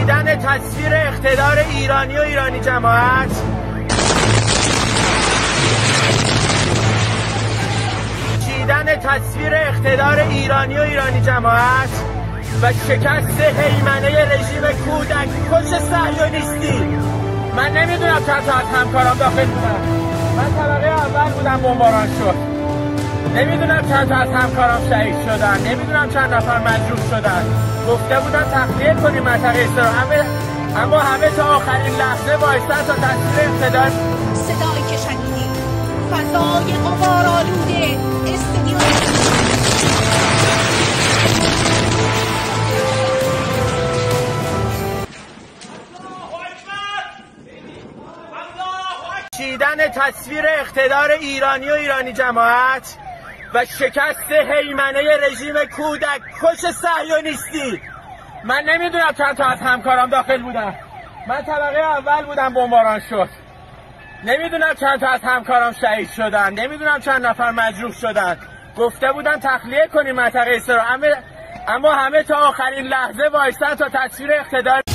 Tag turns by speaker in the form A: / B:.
A: چیدن تصویر اقتدار ایرانی و ایرانی جماعت تصویر اقتدار ایرانی و ایرانی جماعت و شکست هیمنه رژیم کودک کش صهیونیستی. من نمیدونم چند تا از همکارام داخل بودن. من طبقه اول بودم، بمباران شد. نمیدونم چند تا از همکارام شهید شدن، نمیدونم چند نفر مجروح شدن. گفته بودن تخلیه کنیم منطقه استراحت، اما همه تا آخرین لحظه وایستن تا تصویر اقتدار.
B: صدایی که شنیدید فضای غبارآلوده استادیوم
A: چیدن تصویر اقتدار ایرانی و ایرانی جماعت و شکست هیمنه رژیم کودک کش صهیونیستی. من نمیدونم چند تا از همکارام داخل بودن. من طبقه اول بودم، بمباران شد. نمیدونم چند تا از همکارام شهید شدن، نمیدونم چند نفر مجروح شدن. گفته بودن تخلیه کنیم منطقه استراحت، اما همه تا آخرین لحظه وایستن تا تصویر اقتدار.